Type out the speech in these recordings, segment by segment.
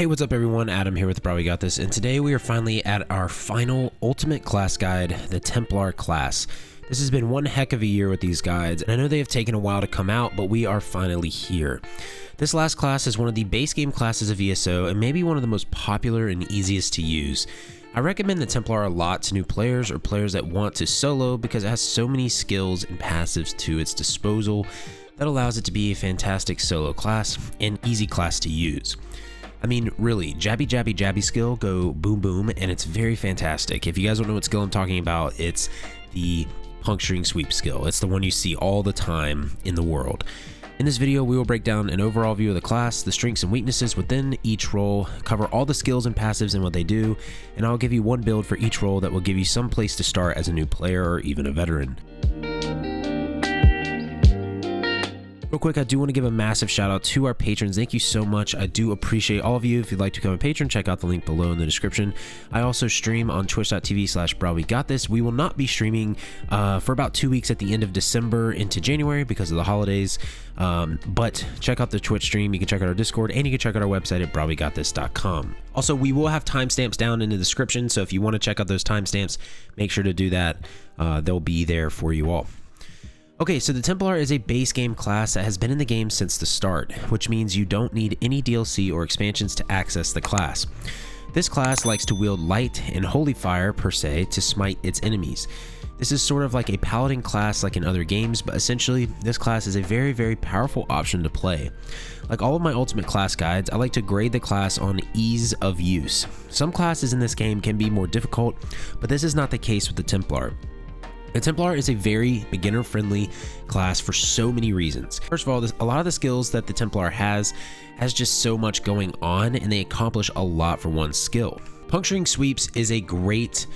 Hey, what's up everyone? Adam here with brahwegotthis, and today we are finally at our final ultimate class guide, the Templar Class. This has been one heck of a year with these guides, and I know they have taken a while to come out, but we are finally here. This last class is one of the base game classes of ESO, and maybe one of the most popular and easiest to use. I recommend the Templar a lot to new players or players that want to solo because it has so many skills and passives to its disposal that allows it to be a fantastic solo class and easy class to use. I mean, really, jabby skill, go boom boom, and it's very fantastic. If you guys don't know what skill I'm talking about, it's the puncturing sweep skill. It's the one you see all the time in the world. In this video, we will break down an overall view of the class, the strengths and weaknesses within each role, cover all the skills and passives and what they do, and I'll give you one build for each role that will give you some place to start as a new player or even a veteran. Real quick, I do want to give a massive shout out to our patrons. Thank you so much. I do appreciate all of you. If you'd like to become a patron, check out the link below in the description. I also stream on twitch.tv/brahwegotthis. We will not be streaming for about 2 weeks at the end of December into January because of the holidays. But check out the Twitch stream. You can check out our Discord, and you can check out our website at brahwegotthis.com. Also, we will have timestamps down in the description, so if you want to check out those timestamps, make sure to do that. They'll be there for you all. Okay, so the Templar is a base game class that has been in the game since the start, which means you don't need any DLC or expansions to access the class. This class likes to wield light and holy fire per se to smite its enemies. This is sort of like a paladin class like in other games, but essentially this class is a very powerful option to play. Like all of my ultimate class guides, I like to grade the class on ease of use. Some classes in this game can be more difficult, but this is not the case with the Templar. The Templar is a very beginner-friendly class for so many reasons. First of all, a lot of the skills that the Templar has just so much going on, and they accomplish a lot for one skill. Puncturing sweeps is a great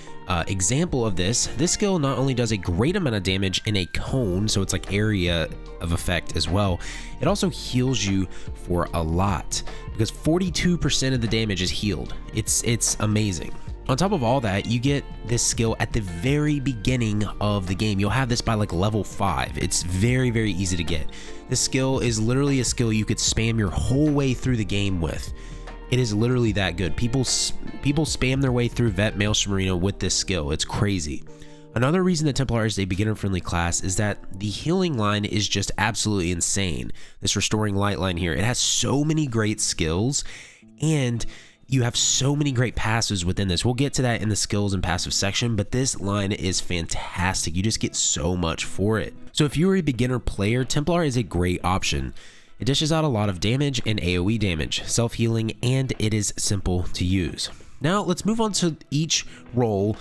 example of this. This skill not only does a great amount of damage in a cone, so it's like area of effect as well, it also heals you for a lot because 42% of the damage is healed. It's amazing. On top of all that, you get this skill at the very beginning of the game. You'll have this by like level 5. It's very easy to get. This skill is literally a skill you could spam your whole way through the game with. It is literally that good. People spam their way through Vet Maelstrom Arena with this skill. It's crazy. Another reason the Templar is a beginner-friendly class is that the healing line is just absolutely insane. This restoring light line here, it has so many great skills, and you have so many great passives within this. We'll get to that in the skills and passive section, but this line is fantastic. You just get so much for it. So if you're a beginner player, Templar is a great option. It dishes out a lot of damage and AoE damage, self-healing, and it is simple to use. Now let's move on to each role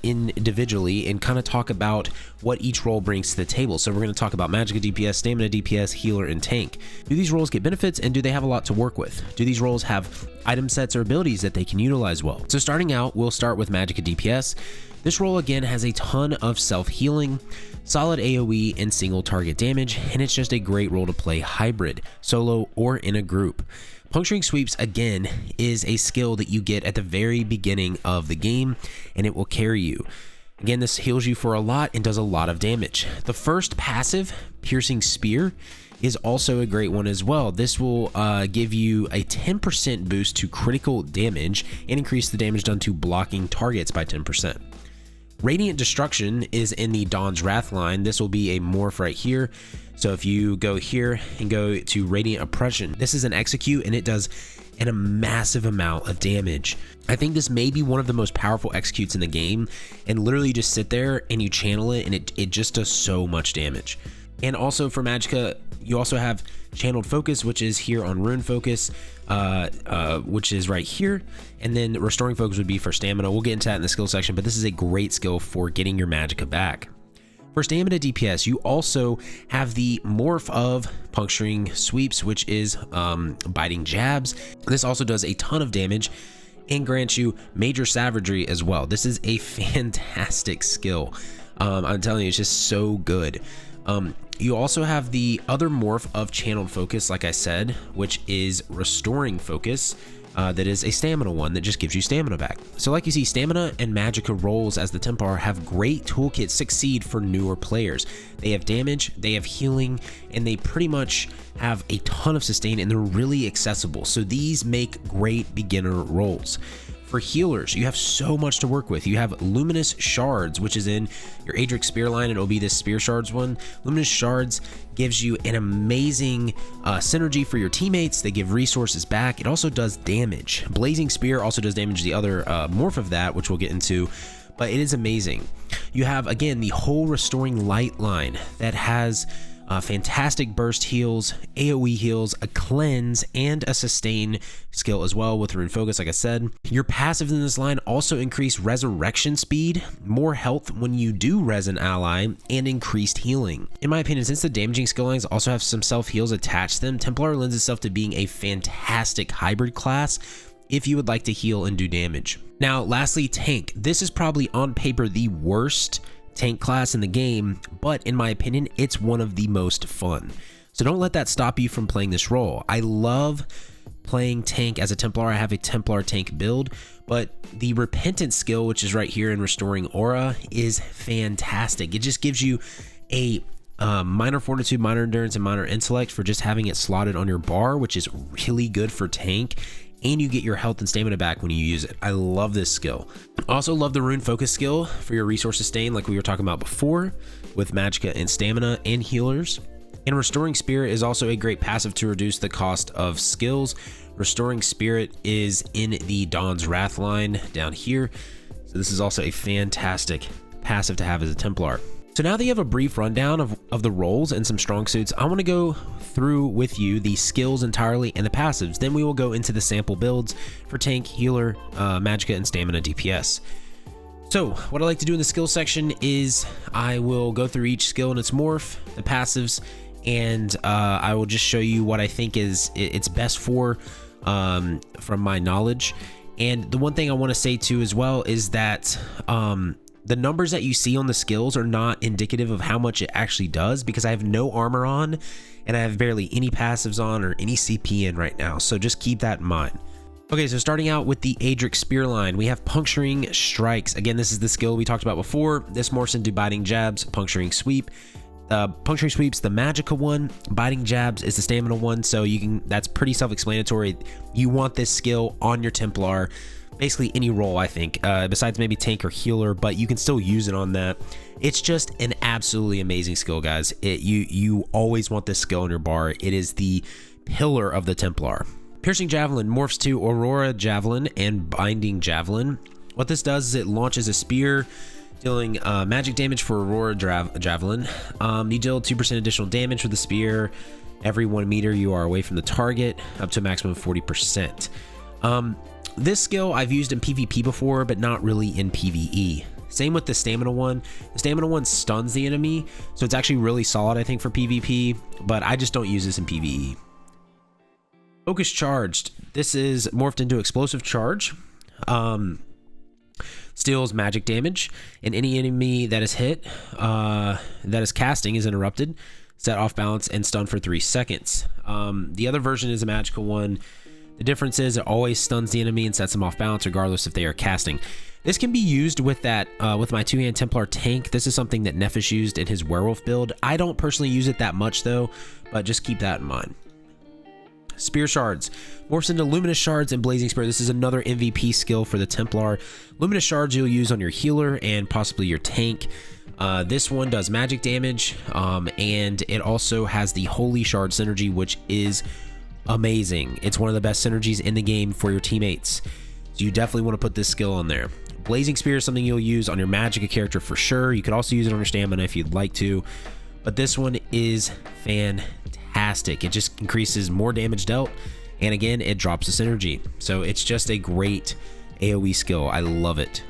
individually and kind of talk about what each role brings to the table. So we're going to talk about Magicka DPS, Stamina DPS, Healer, and Tank. Do these roles get benefits, and do they have a lot to work with? Do these roles have item sets or abilities that they can utilize well? So starting out, we'll start with Magicka DPS. This role again has a ton of self-healing, solid AoE, and single target damage, and it's just a great role to play hybrid, solo, or in a group. Puncturing sweeps, again, is a skill that you get at the very beginning of the game, and it will carry you. Again, this heals you for a lot and does a lot of damage. The first passive, Piercing Spear, is also a great one as well. This will give you a 10% boost to critical damage and increase the damage done to blocking targets by 10%. Radiant Destruction is in the Dawn's Wrath line. This will be a morph right here. So if you go here and go to Radiant Oppression, this is an execute, and it does a massive amount of damage. I think this may be one of the most powerful executes in the game, and literally you just sit there and you channel it, and it just does so much damage. And also for Magicka, you also have Channeled Focus, which is here on Rune Focus, which is right here. And then Restoring Focus would be for Stamina. We'll get into that in the skill section, but this is a great skill for getting your Magicka back. For Stamina DPS, you also have the morph of Puncturing Sweeps, which is Biting Jabs. This also does a ton of damage and grants you Major Savagery as well. This is a fantastic skill. I'm telling you, it's just so good. You also have the other morph of Channeled Focus, like I said, which is Restoring Focus. that is a stamina one that just gives you stamina back. So like you see, stamina and Magicka roles as the Templar have great toolkits to succeed for newer players. They have damage, they have healing, and they pretty much have a ton of sustain, and they're really accessible. So these make great beginner roles. For healers, you have so much to work with. You have Luminous Shards, which is in your Adric Spear line, and it'll be this Spear Shards one. Luminous Shards gives you an amazing synergy for your teammates. They give resources back. It also does damage. Blazing Spear also does damage, the other morph of that, which we'll get into, but it is amazing. You have, again, the whole Restoring Light line that has fantastic burst heals, AoE heals, a cleanse, and a sustain skill as well with Rune Focus, like I said. Your passives in this line also increase resurrection speed, more health when you do res an ally, and increased healing. In my opinion, since the damaging skill lines also have some self-heals attached to them, Templar lends itself to being a fantastic hybrid class if you would like to heal and do damage. Now, lastly, tank. This is probably on paper the worst tank class in the game, but in my opinion, it's one of the most fun. So don't let that stop you from playing this role. I love playing tank as a Templar. I have a Templar tank build, but the Repentance skill, which is right here in Restoring Aura, is fantastic. It just gives you a minor fortitude, minor endurance, and minor intellect for just having it slotted on your bar, which is really good for tank. And you get your health and stamina back when you use it. I love this skill. Also love the Rune Focus skill for your resource sustain, like we were talking about before, with Magicka and stamina and healers. And Restoring Spirit is also a great passive to reduce the cost of skills. Restoring Spirit is in the Dawn's Wrath line down here. So this is also a fantastic passive to have as a Templar. So now that you have a brief rundown of the roles and some strong suits, I want to go through with you the skills entirely and the passives. Then we will go into the sample builds for tank, healer, Magicka, and stamina DPS. So what I like to do in the skill section is I will go through each skill and its morph, the passives, and I will just show you what I think is it's best for from my knowledge. And the one thing I want to say too as well is that the numbers that you see on the skills are not indicative of how much it actually does, because I have no armor on and I have barely any passives on or any CP in right now. So just keep that in mind. Okay, so starting out with the Adric Spear line, we have Puncturing Strikes. Again, this is the skill we talked about before. This morphs into Biting Jabs, Puncturing Sweep. Puncturing Sweep's the Magicka one. Biting Jabs is the stamina one, so you can, that's pretty self-explanatory. You want this skill on your Templar, basically any role, I think, besides maybe tank or healer, but you can still use it on that. It's just an absolutely amazing skill, guys. You always want this skill on your bar. It is the pillar of the Templar. Piercing Javelin morphs to Aurora Javelin and Binding Javelin. What this does is it launches a spear, dealing magic damage for Aurora Javelin. You deal 2% additional damage with the spear every 1 meter you are away from the target, up to a maximum of 40%. This skill I've used in PvP before, but not really in PvE. Same with the stamina one. The stamina one stuns the enemy, so it's actually really solid, I think, for PvP, but I just don't use this in PvE. Focus Charged. This is morphed into Explosive Charge. Steals magic damage, and any enemy that is hit, that is casting, is interrupted, set off balance, and stunned for 3 seconds. The other version is a magical one. The difference is it always stuns the enemy and sets them off balance regardless if they are casting. This can be used with that with my two-hand Templar tank. This is something that Nefesh used in his werewolf build. I don't personally use it that much though, but just keep that in mind. Spear Shards morphs into Luminous Shards and Blazing Spear. This is another MVP skill for the Templar. Luminous Shards you'll use on your healer and possibly your tank. This one does magic damage, and it also has the Holy Shard synergy, which is amazing. It's one of the best synergies in the game for your teammates, so you definitely want to put this skill on there. Blazing Spear is something you'll use on your Magicka character for sure. You could also use it on your stamina if you'd like to, but this one is fantastic. It just increases more damage dealt, and again, it drops the synergy, so it's just a great AoE skill. I love it.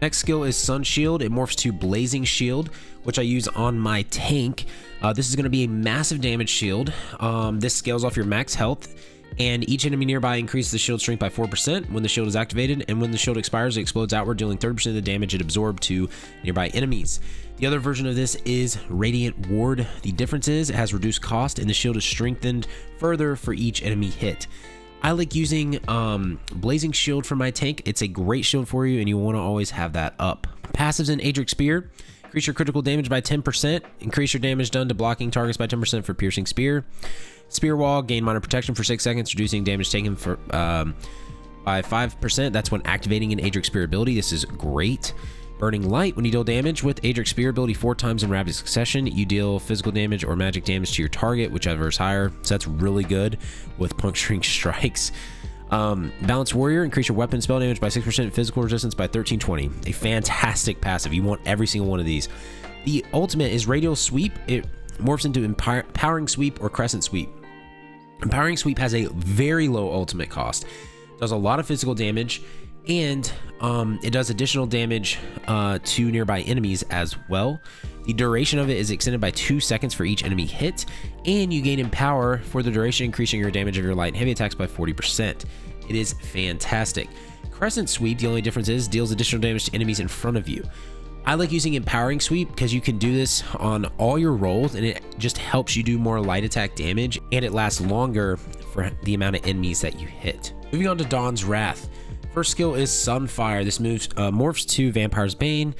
Next skill is Sun Shield. It morphs to Blazing Shield, which I use on my tank. This is going to be a massive damage shield. This scales off your max health, and each enemy nearby increases the shield strength by 4% when the shield is activated, and when the shield expires, it explodes outward, dealing 30% of the damage it absorbed to nearby enemies. The other version of this is Radiant Ward. The difference is it has reduced cost, and the shield is strengthened further for each enemy hit. I like using Blazing Shield for my tank. It's a great shield for you, and you want to always have that up. Passives in Adric Spear. Increase your critical damage by 10%. Increase your damage done to blocking targets by 10% for Piercing Spear. Spear Wall. Gain minor protection for 6 seconds, reducing damage taken for by 5%. That's when activating an Adric Spear ability. This is great. Burning Light. When you deal damage with Adric Spear ability 4 times in rapid succession, you deal physical damage or magic damage to your target, whichever is higher. So that's really good with Puncturing Strikes. Balanced Warrior. Increase your weapon spell damage by 6%, physical resistance by 1320. A fantastic passive. You want every single one of these. The ultimate is Radial Sweep. It morphs into Empowering Sweep or Crescent Sweep. Empowering Sweep has a very low ultimate cost. Does a lot of physical damage, and it does additional damage to nearby enemies as well. The duration of it is extended by 2 seconds for each enemy hit, and you gain Empower for the duration, increasing your damage of your light and heavy attacks by 40%. It is fantastic. Crescent Sweep, the only difference is deals additional damage to enemies in front of you. I like using Empowering Sweep because you can do this on all your rolls, and it just helps you do more light attack damage, and it lasts longer for the amount of enemies that you hit. Moving on to Dawn's Wrath. First skill is Sunfire. This moves morphs to Vampire's Bane.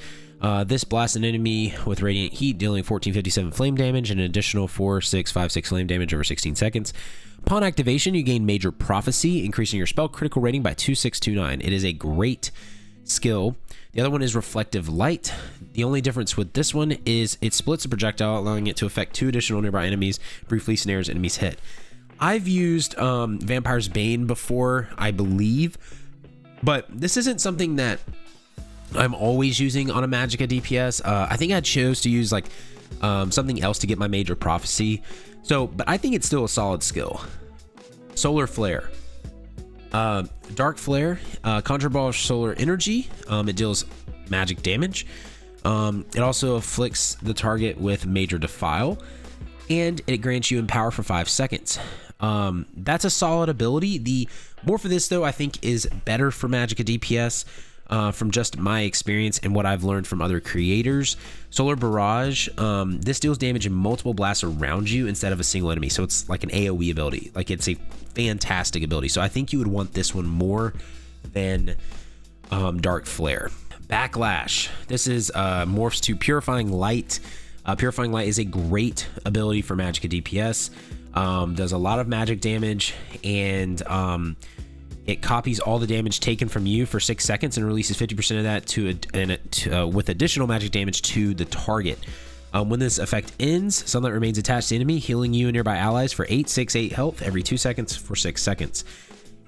This blasts an enemy with Radiant Heat, dealing 1457 flame damage and an additional 4656 flame damage over 16 seconds. Upon activation, you gain Major Prophecy, increasing your spell critical rating by 2629. It is a great skill. The other one is Reflective Light. The only difference with this one is it splits a projectile, allowing it to affect 2 additional nearby enemies, briefly snares enemies hit. I've used Vampire's Bane before, I believe, but this isn't something that I'm always using on a Magicka DPS. I think I chose to use like something else to get my Major Prophecy. But I think it's still a solid skill. Solar Flare. Dark Flare. Conjure Ball of Solar Energy. It deals magic damage. It also afflicts the target with Major Defile, and it grants you Empower for 5 seconds. That's a solid ability. The more for this though, I think is better for Magicka DPS from just my experience and what I've learned from other creators. Solar Barrage. This deals damage in multiple blasts around you instead of a single enemy. So it's like an AoE ability. Like it's a fantastic ability. So I think you would want this one more than Dark Flare. Backlash. This is morphs to Purifying Light. Purifying Light is a great ability for Magicka DPS. Does a lot of magic damage, and it copies all the damage taken from you for 6 seconds and releases 50% of that with additional magic damage to the target. When this effect ends, Sunlight remains attached to the enemy, healing you and nearby allies for 868 health every 2 seconds for 6 seconds.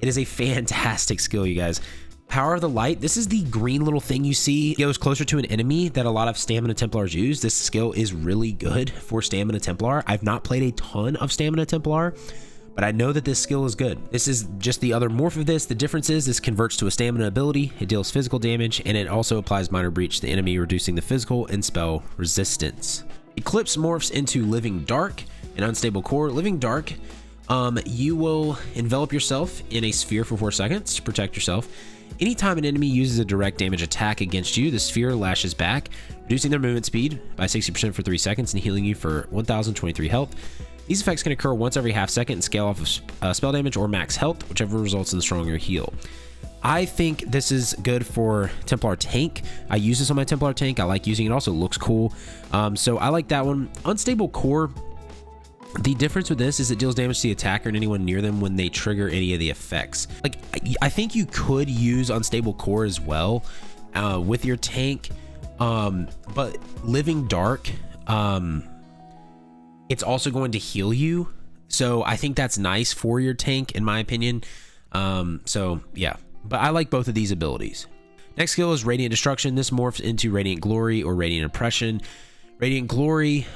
It is a fantastic skill, you guys. Power of the Light. This is the green little thing you see. It goes closer to an enemy that a lot of Stamina Templars use. This skill is really good for Stamina Templar. I've not played a ton of Stamina Templar, but I know that this skill is good. This is just the other morph of this. The difference is this converts to a stamina ability. It deals physical damage, and it also applies minor breach to the enemy, reducing the physical and spell resistance. Eclipse morphs into Living Dark and Unstable Core. Living Dark, you will envelop yourself in a sphere for 4 seconds to protect yourself. Anytime an enemy uses a direct damage attack against you, the sphere lashes back, reducing their movement speed by 60% for 3 seconds and healing you for 1023 health. These effects can occur once every half second and scale off of spell damage or max health, whichever results in the stronger heal. I think this is good for Templar Tank. I use this on my Templar Tank. I like using it. Also looks cool. So I like that one. Unstable Core. The difference with this is it deals damage to the attacker and anyone near them when they trigger any of the effects. Like, I think you could use Unstable Core as well with your tank, but Living Dark, it's also going to heal you. So I think that's nice for your tank, in my opinion. So yeah, but I like both of these abilities. Next skill is Radiant Destruction. This morphs into Radiant Glory or Radiant Oppression. Radiant Glory,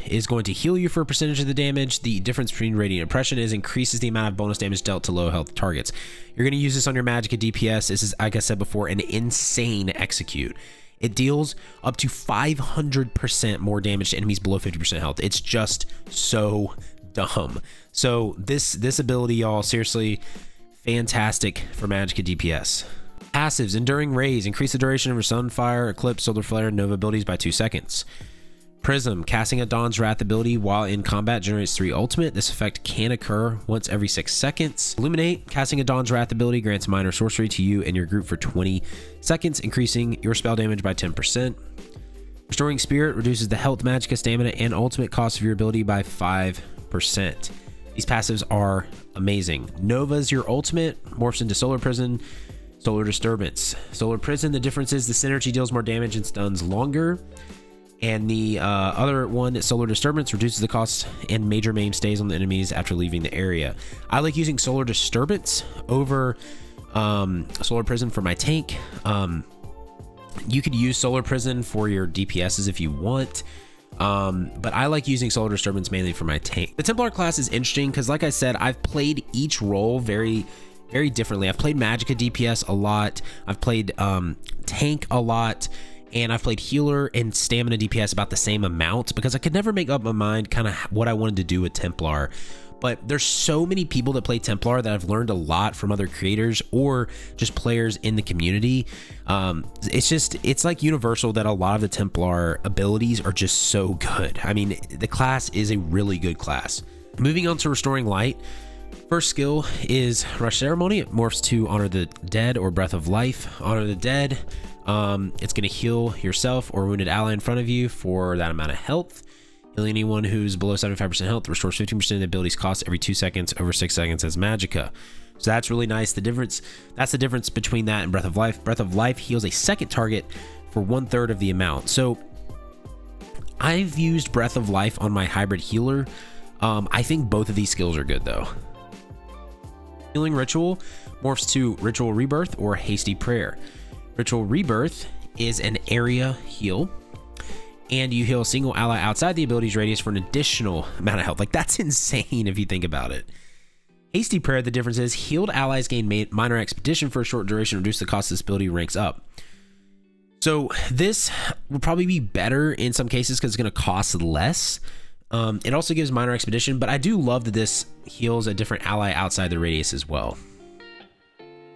is going to heal you for a percentage of the damage. The difference between Radiant Oppression is increases the amount of bonus damage dealt to low health targets. You're going to use this on your Magicka DPS. This is, like I said before, an insane execute. It deals up to 500% more damage to enemies below 50% health. It's just so dumb. So this ability, y'all, seriously fantastic for Magicka DPS. Passives. Enduring Rays. Increase the duration of your Sunfire, Eclipse, Solar Flare, and Nova abilities by 2 seconds. Prism, casting a Dawn's Wrath ability while in combat generates 3 ultimate. This effect can occur once every 6 seconds. Illuminate, casting a Dawn's Wrath ability grants minor sorcery to you and your group for 20 seconds, increasing your spell damage by 10%. Restoring Spirit reduces the health, magicka, stamina, and ultimate cost of your ability by 5%. These passives are amazing. Nova's your ultimate, morphs into Solar Prison, Solar Disturbance. Solar Prison, the difference is the synergy deals more damage and stuns longer. And the other one, Solar Disturbance, reduces the cost and major maim stays on the enemies after leaving the area. I like using Solar Disturbance over Solar Prison for my tank. You could use Solar Prison for your DPSs if you want, but I like using Solar Disturbance mainly for my tank. The Templar class is interesting because, like I said, I've played each role very differently. I've played Magicka DPS a lot. I've played tank a lot. And I've played healer and stamina DPS about the same amount because I could never make up my mind kind of what I wanted to do with Templar. But there's so many people that play Templar that I've learned a lot from other creators or just players in the community. It's like universal that a lot of the Templar abilities are just so good. I mean, the class is a really good class. Moving on to Restoring Light. First skill is Rush Ceremony. It morphs to Honor the Dead or Breath of Life. Honor the Dead. It's going to heal yourself or wounded ally in front of you for that amount of health. Healing anyone who's below 75% health restores 15% of the ability's cost every 2 seconds over 6 seconds as Magicka. So that's really nice. That's the difference between that and Breath of Life. Breath of Life heals a second target for 1/3 of the amount. So I've used Breath of Life on my hybrid healer. I think both of these skills are good though. Healing Ritual morphs to Ritual Rebirth or Hasty Prayer. Ritual Rebirth is an area heal, and you heal a single ally outside the ability's radius for an additional amount of health. Like, that's insane if you think about it. Hasty Prayer, the difference is healed allies gain minor expedition for a short duration, reduce the cost of this ability ranks up. So this will probably be better in some cases because it's going to cost less. It also gives minor expedition, but I do love that this heals a different ally outside the radius as well.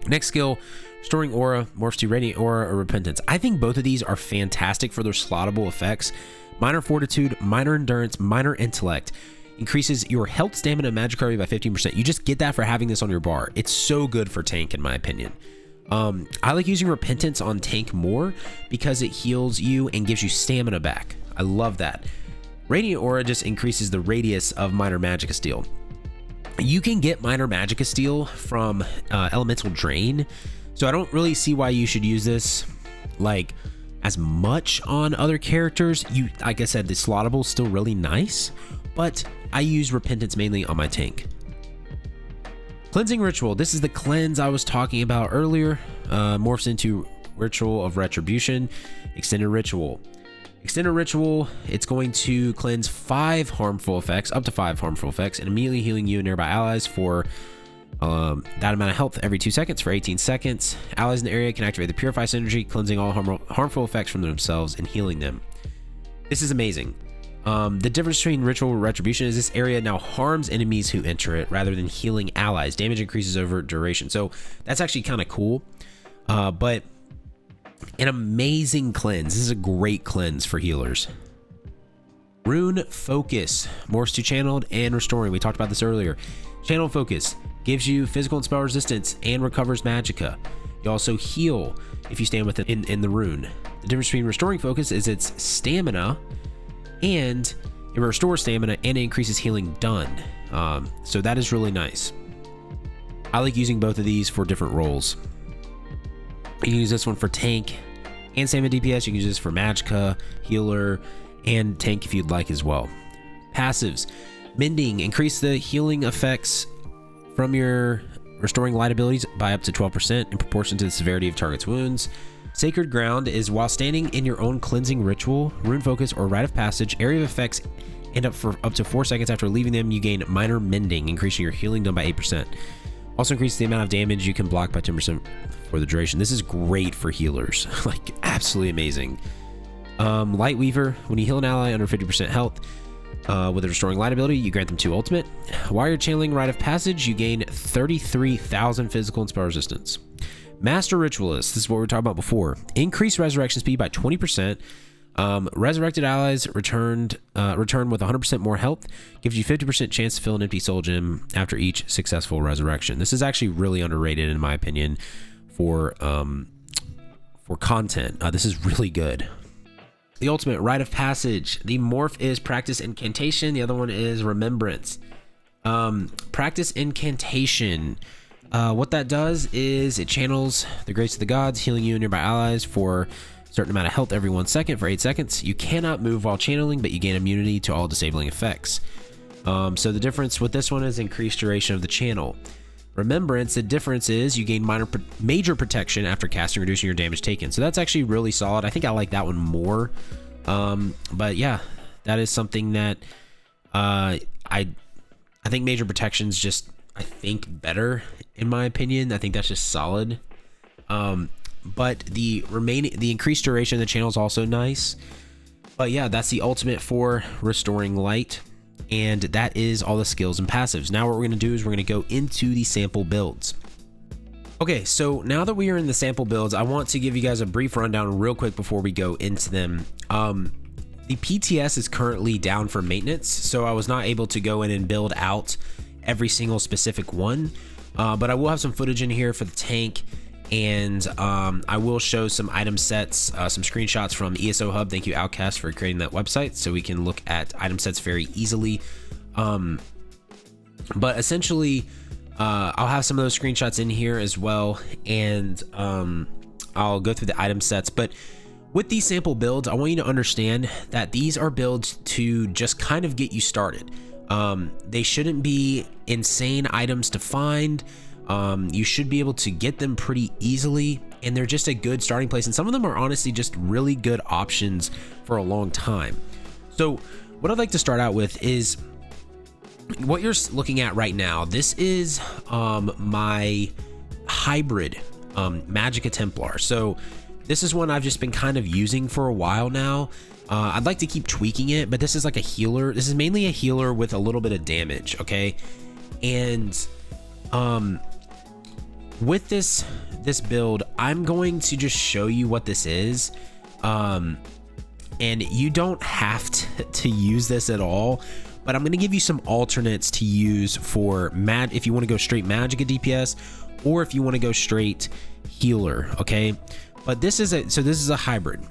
Next skill, Restoring Aura, morphs to Radiant Aura or Repentance. I think both of these are fantastic for their slottable effects. Minor Fortitude, Minor Endurance, Minor Intellect. Increases your health, stamina, and magic recovery by 15%. You just get that for having this on your bar. It's so good for tank in my opinion. I like using Repentance on tank more because it heals you and gives you stamina back. I love that. Radiant Aura just increases the radius of Minor Magicka Steel. You can get Minor Magicka Steel from Elemental Drain, so I don't really see why you should use this like as much on other characters. Like I said, the slottable is still really nice, but I use Repentance mainly on my tank. Cleansing Ritual. This is the cleanse I was talking about earlier. Morphs into Ritual of Retribution. Extended Ritual. Extended Ritual, it's going to cleanse 5 harmful effects, up to 5 harmful effects, and immediately healing you and nearby allies for that amount of health every 2 seconds for 18 seconds. Allies in the area can activate the Purify synergy, cleansing all harmful effects from themselves and healing them. This is amazing. The difference between Ritual Retribution is this area now harms enemies who enter it rather than healing allies. Damage increases over duration. So that's actually kind of cool. But an amazing cleanse. This is a great cleanse for healers. Rune Focus morphs to Channeled and Restoring. We talked about this earlier. Channeled Focus gives you physical and spell resistance and recovers Magicka. You also heal if you stand with it in the rune. The difference between Restoring Focus is its stamina, and it restores stamina and it increases healing done. So that is really nice. I like using both of these for different roles. You can use this one for tank and stamina DPS. You can use this for Magicka, healer, and tank if you'd like as well. Passives. Mending. Increase the healing effects from your Restoring Light abilities by up to 12% in proportion to the severity of target's wounds. Sacred Ground is while standing in your own cleansing ritual, rune focus, or rite of passage, area of effects end up for up to 4 seconds after leaving them. You gain minor mending, increasing your healing done by 8%. Also increase the amount of damage you can block by 10% for the duration. This is great for healers. Like, absolutely amazing. Light Weaver. When you heal an ally under 50% health with a Restoring Light ability, you grant them 2 ultimate. While you're channeling Rite of Passage, you gain 33,000 physical and spell resistance. Master Ritualist. This is what we were talking about before. Increase resurrection speed by 20%. Resurrected allies return with 100% more health, gives you 50% chance to fill an empty soul gem after each successful resurrection. This is actually really underrated in my opinion for content. This is really good. The ultimate rite of passage. The morph is practice incantation. The other one is remembrance. Practice incantation. What that does is it channels the grace of the gods, healing you and nearby allies for a certain amount of health every 1 second for 8 seconds. You cannot move while channeling, but you gain immunity to all disabling effects. So the difference with this one is increased duration of the channel. Remembrance, the difference is you gain major protection after casting, reducing your damage taken. So that's actually really solid. I think I like that one more. But yeah, that is something that I think major protection's just, I think, better in my opinion. I think that's just solid. But the increased duration of the channel is also nice. But yeah, that's the ultimate for restoring light. And that is all the skills and passives. Now what we're going to do is we're going to go into the sample builds. Okay, so now that we are in the sample builds, I want to give you guys a brief rundown real quick before we go into them. The PTS is currently down for maintenance, so I was not able to go in and build out every single specific one. But I will have some footage in here for the tank, and I will show some item sets, some screenshots from ESO Hub. Thank you, Outcast, for creating that website so we can look at item sets very easily. But essentially, I'll have some of those screenshots in here as well, and I'll go through the item sets. But with these sample builds, I want you to understand that these are builds to just kind of get you started. They shouldn't be insane items to find. You should be able to get them pretty easily, and they're just a good starting place. And some of them are honestly just really good options for a long time. So what I'd like to start out with is what you're looking at right now. This is my hybrid Magicka Templar. So this is one I've just been kind of using for a while now. I'd like to keep tweaking it, but this is like a healer. This is mainly a healer with a little bit of damage, okay? And with this build, I'm going to just show you what this is. And you don't have to use this at all, but I'm going to give you some alternates to use for if you want to go straight Magicka DPS, or if you want to go straight healer, okay? But this is a hybrid.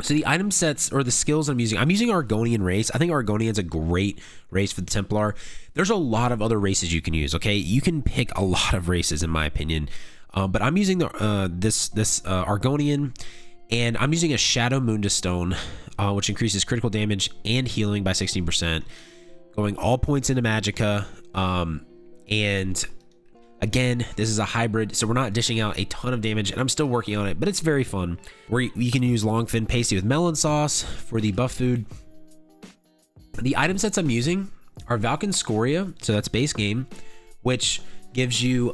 So the item sets or the skills I'm using Argonian race. I think Argonian's a great race for the Templar. There's a lot of other races you can use, okay? You can pick a lot of races in my opinion. But I'm using this Argonian, and I'm using a Shadow Moondstone, which increases critical damage and healing by 16%, going all points into Magicka. And again, this is a hybrid, so we're not dishing out a ton of damage, and I'm still working on it, but it's very fun. Where you can use Longfin Pasty with melon sauce for the buff food. The item sets I'm using are Valken Scoria, so that's base game, which gives you,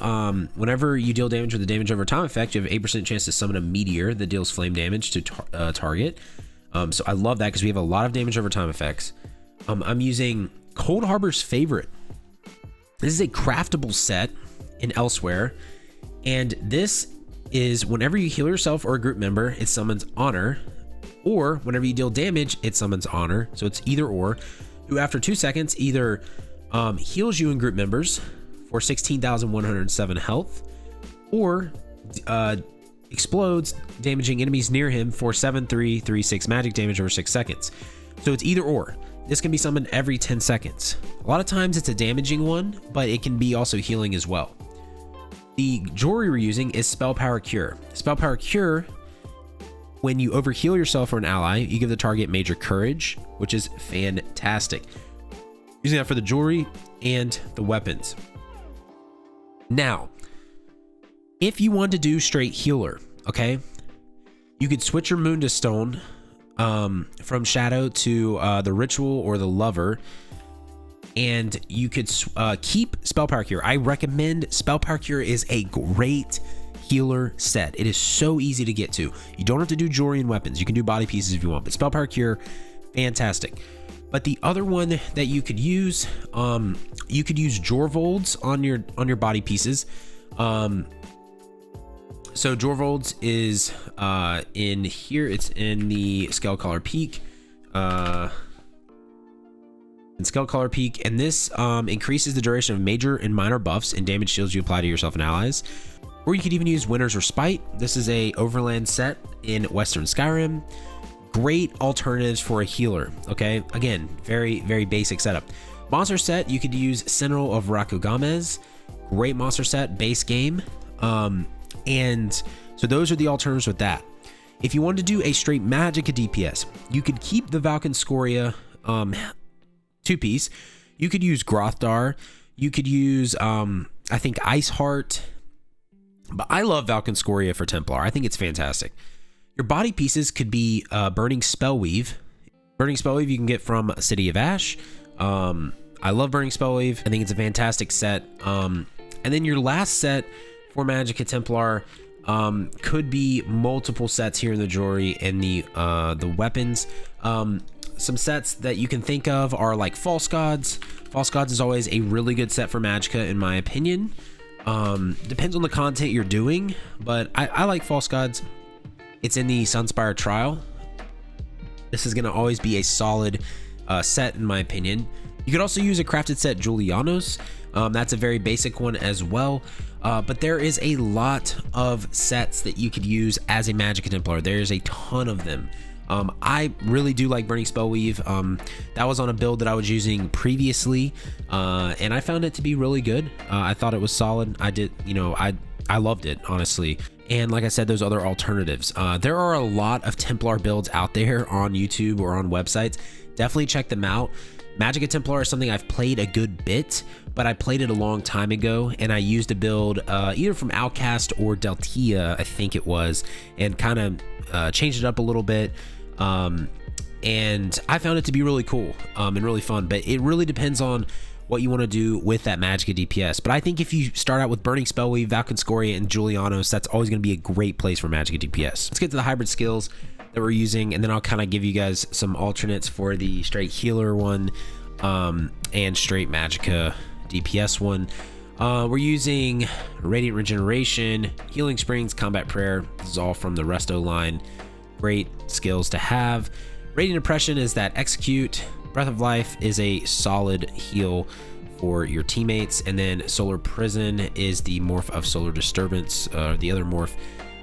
whenever you deal damage with the damage over time effect, you have 8% chance to summon a meteor that deals flame damage to target. So I love that because we have a lot of damage over time effects. I'm using Cold Harbor's Favorite. This is a craftable set in Elsewhere, and this is whenever you heal yourself or a group member, it summons Honor, or whenever you deal damage, it summons Honor. So it's either or, who after 2 seconds either heals you and group members for 16,107 health, or explodes, damaging enemies near him for 7,336 magic damage over 6 seconds. So it's either or. This can be summoned every 10 seconds. A lot of times it's a damaging one, but it can be also healing as well. The jewelry we're using is Spell Power Cure. Spell Power Cure, when you overheal yourself or an ally, you give the target Major Courage, which is fantastic. Using that for the jewelry and the weapons. Now, if you want to do straight healer, okay, you could switch your Moondstone from Shadow to the Ritual or the Lover, and you could keep Spell Power Cure. I recommend Spell Power Cure is a great healer set. It is so easy to get to. You don't have to do jewelry and weapons. You can do body pieces if you want, but Spell Power Cure, fantastic. But the other one that you could use Jorvolds on your body pieces. So Jorvold's is in here. It's in the Skullcaller Peak. Skullcaller Peak, and this increases the duration of major and minor buffs and damage shields you apply to yourself and allies. Or you could even use Winter's Respite. This is a overland set in Western Skyrim. Great alternatives for a healer. Okay, again, very, very basic setup. Monster set, you could use Sentinel of Rakugamez. Great monster set, base game. And so those are the alternatives with that. If you wanted to do a straight Magicka DPS, you could keep the Valkynscoria 2-piece. You could use Grothdar. You could use, I think, Iceheart. But I love Valkynscoria for Templar. I think it's fantastic. Your body pieces could be Burning Spellweave. Burning Spellweave you can get from City of Ash. I love Burning Spellweave. I think it's a fantastic set. And then your last set for Magicka Templar could be multiple sets here in the jewelry and the weapons. Some sets that you can think of are like False Gods. False Gods is always a really good set for Magicka, in my opinion. Depends on the content you're doing, but I like False Gods. It's in the Sunspire Trial. This is going to always be a solid set, in my opinion. You could also use a crafted set Julianos. That's a very basic one as well. But there is a lot of sets that you could use as a Magicka Templar. There's a ton of them. I really do like Burning Spellweave. That was on a build that I was using previously, and I found it to be really good. I thought it was solid. I loved it, honestly. And like I said, those other alternatives. There are a lot of Templar builds out there on YouTube or on websites. Definitely check them out. Magicka Templar is something I've played a good bit, but I played it a long time ago, and I used a build either from Outcast or Deltia, I think it was, and kind of changed it up a little bit. And I found it to be really cool and really fun, but it really depends on what you want to do with that Magicka DPS. But I think if you start out with Burning Spellweave, Valkynscoria, and Julianos, that's always going to be a great place for Magicka DPS. Let's get to the hybrid skills that we're using, and then I'll kind of give you guys some alternates for the straight healer one and straight Magicka DPS one. We're using Radiant Regeneration, Healing Springs, Combat Prayer. This is all from the Resto line. Great skills to have. Radiant Oppression is that execute. Breath of Life is a solid heal for your teammates, and then Solar Prison is the morph of Solar Disturbance, the other morph.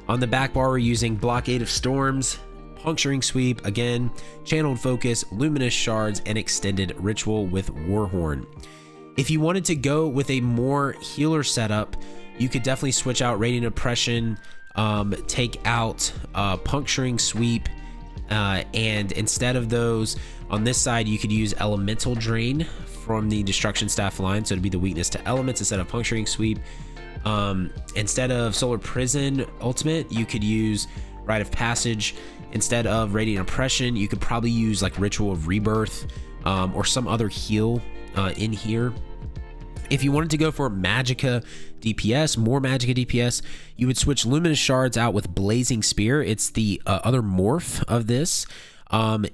On the back bar, we're using Blockade of Storms, Puncturing Sweep, again, Channeled Focus, Luminous Shards, and Extended Ritual with Warhorn. If you wanted to go with a more healer setup, you could definitely switch out Radiant Oppression, take out Puncturing Sweep, and instead of those, on this side, you could use Elemental Drain from the Destruction Staff line, so it'd be the weakness to elements instead of Puncturing Sweep. Instead of Solar Prison Ultimate, you could use Rite of Passage. Instead of Radiant Oppression, you could probably use like Ritual of Rebirth or some other heal in here. If you wanted to go for Magicka DPS, more Magicka DPS, you would switch Luminous Shards out with Blazing Spear. It's the other morph of this.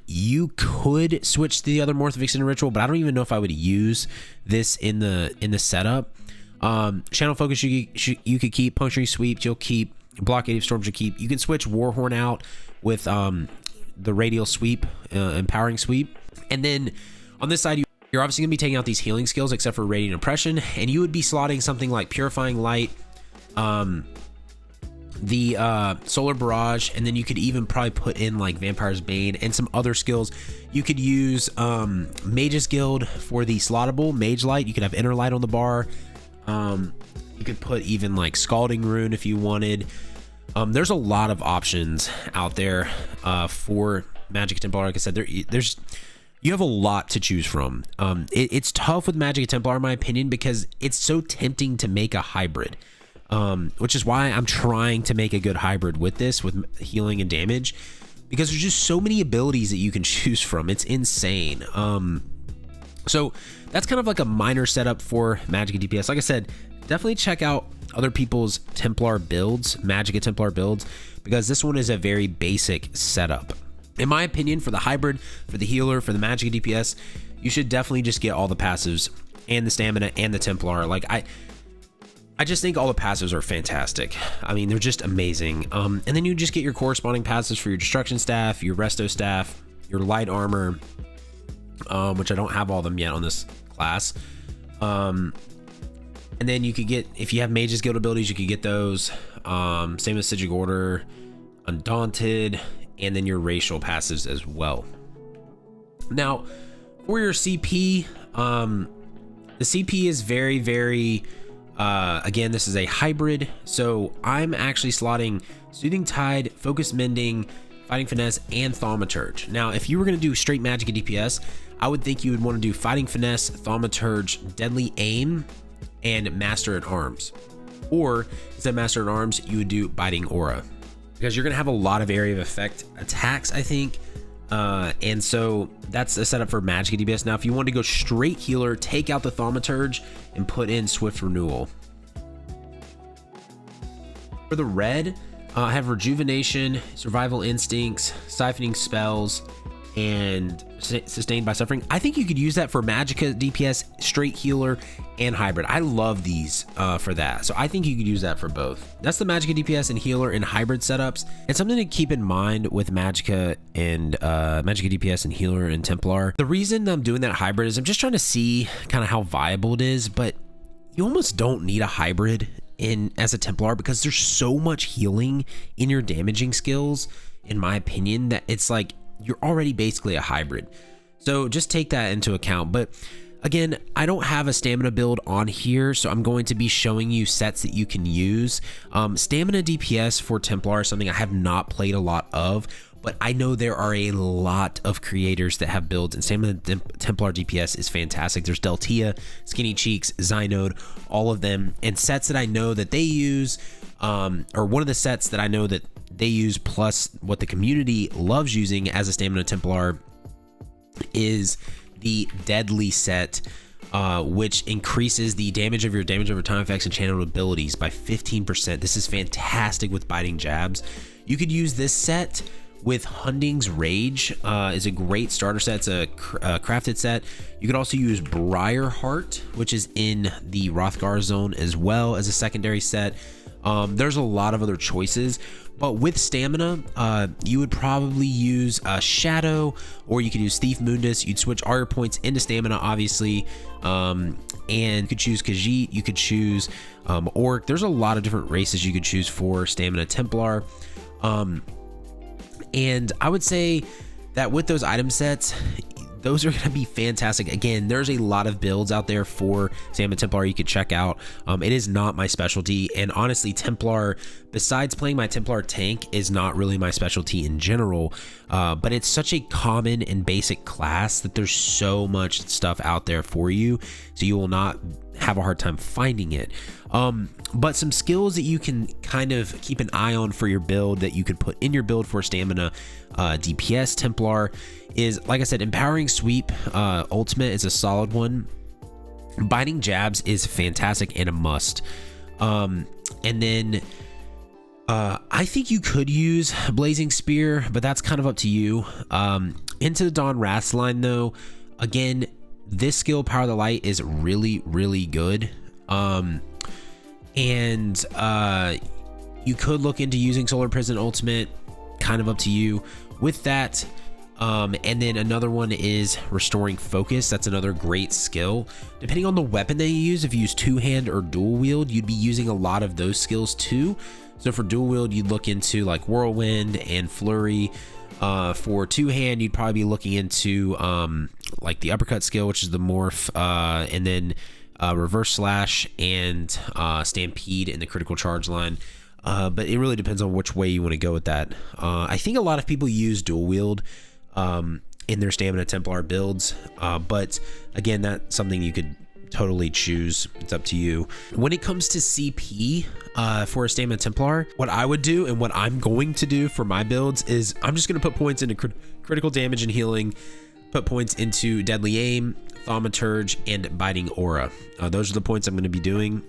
You could switch to the other morph of Extended Ritual, but I don't even know if I would use this in the setup. Channel Focus you could keep. Puncturing Sweep you'll keep. Blockade of Storms you keep. You can switch Warhorn out with the Radial Sweep, Empowering Sweep. And then on this side, you're obviously going to be taking out these healing skills except for Radiant Oppression, and you would be slotting something like Purifying Light, the Solar Barrage, and then you could even probably put in like Vampire's Bane and some other skills. You could use Mage's Guild for the slottable Mage Light. You could have Inner Light on the bar. You could put even like Scalding Rune if you wanted. There's a lot of options out there for Magicka Templar. Like I said, you have a lot to choose from. It's tough with Magicka Templar, in my opinion, because it's so tempting to make a hybrid, which is why I'm trying to make a good hybrid with this, with healing and damage, because there's just so many abilities that you can choose from. It's insane. So that's kind of like a minor setup for Magicka DPS. Like I said, definitely check out other people's Templar builds, Magicka Templar builds, because this one is a very basic setup. In my opinion, for the hybrid, for the healer, for the Magicka DPS, you should definitely just get all the passives and the stamina and the Templar. Like I I just think all the passives are fantastic. I mean, they're just amazing. And then you just get your corresponding passives for your destruction staff, your resto staff, your light armor, which I don't have all of them yet on this class. And then you could get, if you have Mage's Guild abilities, you could get those. Same as Sigic Order, Undaunted, and then your racial passives as well. Now, for your CP, the CP is very, very, again, this is a hybrid. So I'm actually slotting Soothing Tide, Focus Mending, Fighting Finesse, and Thaumaturge. Now, if you were going to do straight Magicka DPS, I would think you would want to do Fighting Finesse, Thaumaturge, Deadly Aim, and Master at Arms. Or instead of Master at Arms, you would do Biting Aura, because you're going to have a lot of area of effect attacks, I think. And so that's a setup for Magicka DPS. Now, if you want to go straight healer, take out the Thaumaturge and put in Swift Renewal. For the red, I have Rejuvenation, Survival Instincts, Siphoning Spells, and Sustained by Suffering. I think you could use that for Magicka DPS, straight healer, and hybrid. I love these for that. So I think you could use that for both. That's the Magicka DPS and healer and hybrid setups. And something to keep in mind with Magicka and Magicka DPS and healer and Templar. The reason I'm doing that hybrid is I'm just trying to see kind of how viable it is, but you almost don't need a hybrid as a Templar, because there's so much healing in your damaging skills, in my opinion, that it's like you're already basically a hybrid. So just take that into account. But again, I don't have a stamina build on here, so I'm going to be showing you sets that you can use. Stamina DPS for Templar is something I have not played a lot of, but I know there are a lot of creators that have builds, and Stamina Templar DPS is fantastic. There's Deltia, Skinny Cheeks, Zynode, all of them, and sets that I know that they use, or one of the sets that I know that they use, plus what the community loves using as a Stamina Templar, is the Deadly set, which increases the damage of your damage over time effects and channeled abilities by 15%. This is fantastic with biting jabs. You could use this set with Hunding's Rage, is a great starter set. It's a crafted set. You could also use Briarheart, which is in the Hrothgar zone, as well as a secondary set. There's a lot of other choices, but with stamina, you would probably use Shadow, or you could use Thief Mundus. You'd switch all your points into stamina, obviously, and you could choose Khajiit, you could choose Orc. There's a lot of different races you could choose for Stamina Templar. And I would say that with those item sets, those are going to be fantastic. Again, there's a lot of builds out there for Stamina Templar you could check out. It is not my specialty, and honestly, Templar, besides playing my Templar tank, is not really my specialty in general, but it's such a common and basic class that there's so much stuff out there for you, so you will not have a hard time finding it. But some skills that you can kind of keep an eye on for your build, that you could put in your build for Stamina DPS Templar, is, like I said, Empowering Sweep Ultimate is a solid one. Biting Jabs is fantastic and a must. And then I think you could use Blazing Spear, but that's kind of up to you. Into the Dawn Wrath's line, though, again, this skill, Power of the Light, is really, really good. And you could look into using Solar Prison Ultimate, kind of up to you with that. And then another one is Restoring Focus. That's another great skill. Depending on the weapon that you use, if you use two-hand or dual wield, you'd be using a lot of those skills too. So for dual wield, you'd look into like Whirlwind and Flurry. For two-hand, you'd probably be looking into like the Uppercut skill, which is the Morph, and then Reverse Slash and Stampede in the Critical Charge line. But it really depends on which way you want to go with that. I think a lot of people use dual wield in their Stamina Templar builds, but again, that's something you could totally choose. It's up to you. When it comes to CP for a Stamina Templar, what I would do and what I'm going to do for my builds is I'm just going to put points into critical damage and healing, put points into Deadly Aim, Thaumaturge, and Biting Aura. Those are the points I'm going to be doing.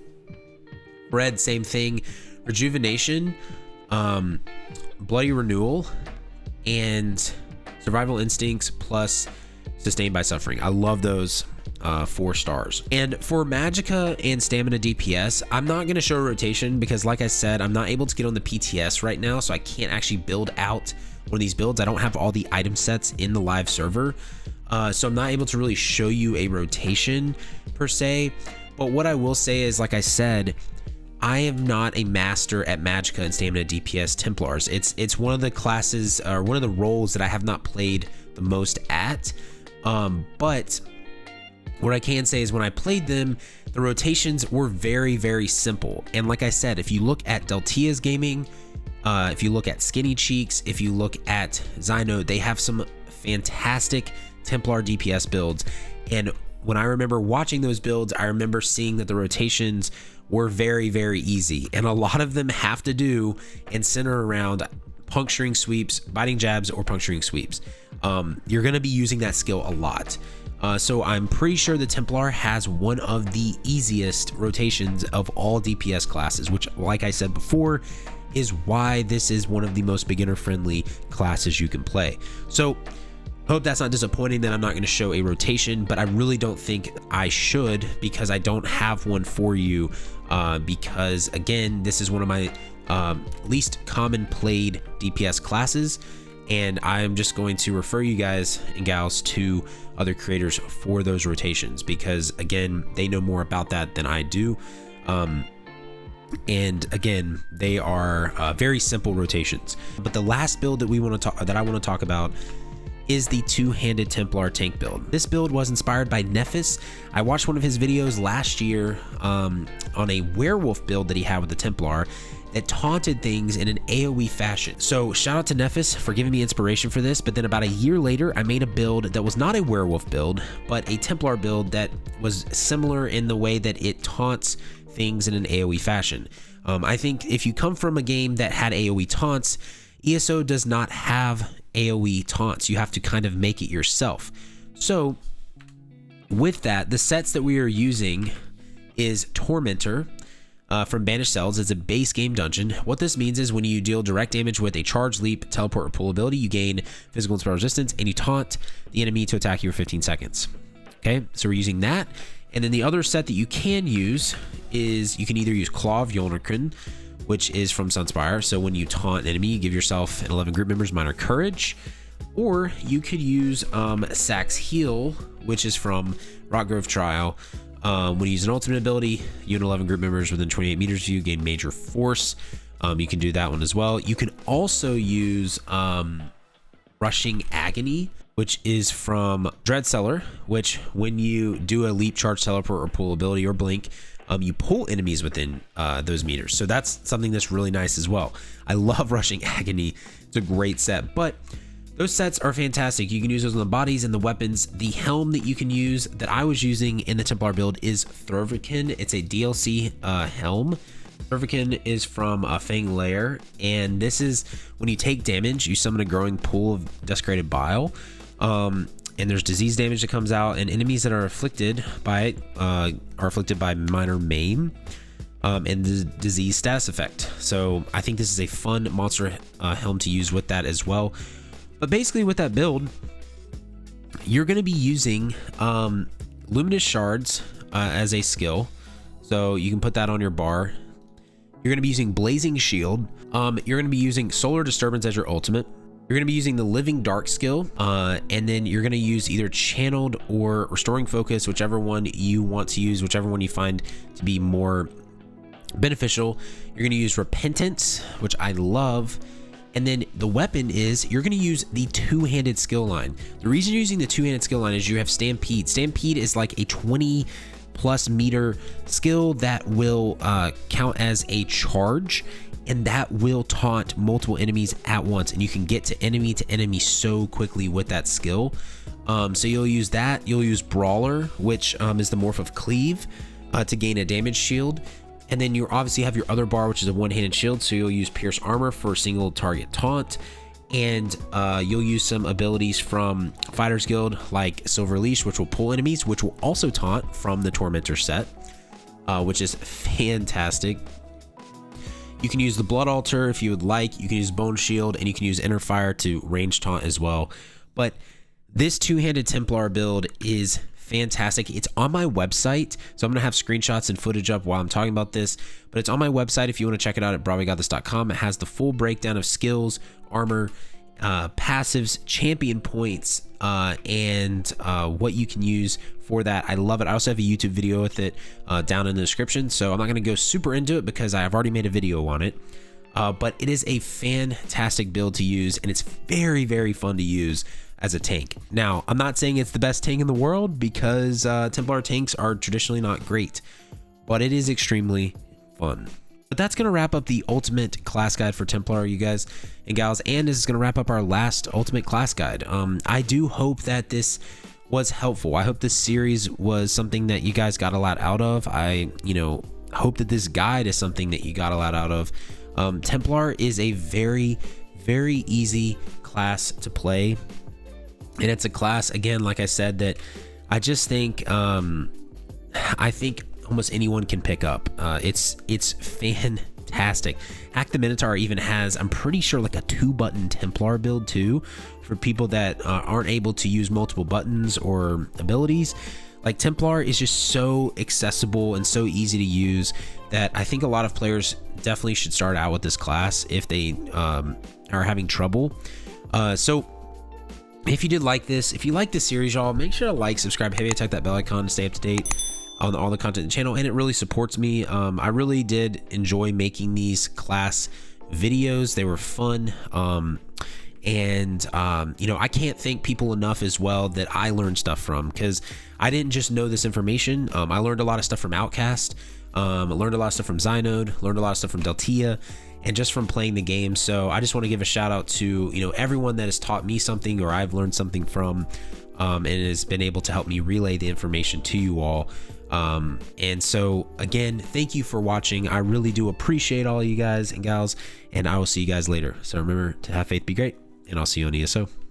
Red, same thing. Rejuvenation, Bloody Renewal, and Survival Instincts plus Sustained by Suffering. I love those. 4 stars. And for Magicka and Stamina DPS, I'm not going to show a rotation because, like I said, I'm not able to get on the PTS right now, so I can't actually build out one of these builds. I don't have all the item sets in the live server, so I'm not able to really show you a rotation per se. But what I will say is, like I said, I am not a master at Magicka and Stamina DPS Templars. It's one of the classes, or one of the roles that I have not played the most at. But what I can say is when I played them, the rotations were very, very simple. And like I said, if you look at Deltia's gaming, if you look at Skinny Cheeks, if you look at Zyno, they have some fantastic Templar DPS builds. And when I remember watching those builds, I remember seeing that the rotations were very, very easy. And a lot of them have to do and center around puncturing sweeps, biting jabs, or puncturing sweeps. You're going to be using that skill a lot. So I'm pretty sure the Templar has one of the easiest rotations of all DPS classes, which, like I said before, is why this is one of the most beginner friendly classes you can play. So hope that's not disappointing that I'm not going to show a rotation, but I really don't think I should, because I don't have one for you, because again, this is one of my least common played DPS classes, and I'm just going to refer you guys and gals to other creators for those rotations, because again, they know more about that than I do. And again, they are very simple rotations. But the last build that I want to talk about is the two-handed Templar tank build. This build was inspired by Nephis. I watched one of his videos last year on a werewolf build that he had with the Templar that taunted things in an AoE fashion. So shout out to Nephis for giving me inspiration for this. But then about a year later, I made a build that was not a werewolf build, but a Templar build that was similar in the way that it taunts things in an AoE fashion. I think if you come from a game that had AoE taunts, ESO does not have AoE taunts. You have to kind of make it yourself. So with that, the sets that we are using is Tormentor from Banished Cells. It's a base game dungeon. What this means is when you deal direct damage with a charge, leap, teleport, or pull ability, you gain physical and spell resistance, and you taunt the enemy to attack you for 15 seconds. Okay, so we're using that. And then the other set that you can use is you can either use Claw of Yolnirkren, which is from Sunspire. So when you taunt an enemy, you give yourself and 11 group members minor courage. Or you could use Sax Heal, which is from Rockgrove Trial. When you use an ultimate ability, you and 11 group members within 28 meters of you gain major force. You can do that one as well. You can also use Rushing Agony, which is from Dreadseller, which when you do a leap, charge, teleport, or pull ability or blink, you pull enemies within those meters. So that's something that's really nice as well. I love Rushing Agony. It's a great set, but those sets are fantastic. You can use those on the bodies and the weapons. The helm that you can use that I was using in the Templar build is Throverkin. It's a DLC helm. Throverkin is from Fang Lair, and this is when you take damage, you summon a growing pool of desecrated bile. And there's disease damage that comes out, and enemies that are afflicted by it are afflicted by minor maim and the disease status effect. So I think this is a fun monster helm to use with that as well. But basically with that build, you're going to be using Luminous Shards as a skill. So you can put that on your bar. You're going to be using Blazing Shield. You're going to be using Solar Disturbance as your ultimate. You're going to be using the Living Dark skill, and then you're going to use either Channeled or Restoring Focus, whichever one you want to use, whichever one you find to be more beneficial. You're going to use Repentance, which I love. And then the weapon is you're going to use the two-handed skill line. The reason you're using the two-handed skill line is you have Stampede. Stampede is like a 20+ meter skill that will count as a charge, and that will taunt multiple enemies at once, and you can get to enemy so quickly with that skill. So you'll use that. You'll use Brawler, which is the morph of Cleave, to gain a damage shield. And then you obviously have your other bar, which is a one-handed shield, so you'll use Pierce Armor for a single target taunt. And you'll use some abilities from Fighters Guild like Silver Leash, which will pull enemies, which will also taunt from the Tormentor set, which is fantastic. You can use the Blood Altar if you would like. You can use Bone Shield, and you can use Inner Fire to range taunt as well. But this two-handed Templar build is fantastic. It's on my website, so I'm gonna have screenshots and footage up while I'm talking about this, but it's on my website if you want to check it out at brahwegotthis.com. It has the full breakdown of skills, armor, passives, champion points, and what you can use for that. I love it. I also have a YouTube video with it down in the description, so I'm not going to go super into it because I've already made a video on it, but it is a fantastic build to use, and it's very, very fun to use as a tank. Now, I'm not saying it's the best tank in the world because Templar tanks are traditionally not great, but it is extremely fun. But that's going to wrap up the ultimate class guide for Templar, you guys and gals, and this is going to wrap up our last ultimate class guide. I do hope that this was helpful. I hope this series was something that you guys got a lot out of. I, hope that this guide is something that you got a lot out of. Templar is a very, very easy class to play, and it's a class, again, like I said, that I just think, I think almost anyone can pick up. It's fantastic. Hack the Minotaur even has, I'm pretty sure, like a 2-button Templar build too, for people that aren't able to use multiple buttons or abilities. Like, Templar is just so accessible and so easy to use that I think a lot of players definitely should start out with this class if they are having trouble. So if you did like this, if you like this series, y'all, make sure to like, subscribe, heavy attack that bell icon to stay up to date on all the content in the channel, and it really supports me. I really did enjoy making these class videos. They were fun, and I can't thank people enough as well that I learned stuff from, because I didn't just know this information. I learned a lot of stuff from Outcast, I learned a lot of stuff from Zynode, learned a lot of stuff from Deltia, and just from playing the game. So I just want to give a shout out to everyone that has taught me something or I've learned something from, and has been able to help me relay the information to you all. And so again, thank you for watching. I really do appreciate all you guys and gals, and I will see you guys later. So remember to have faith, be great, and I'll see you on ESO.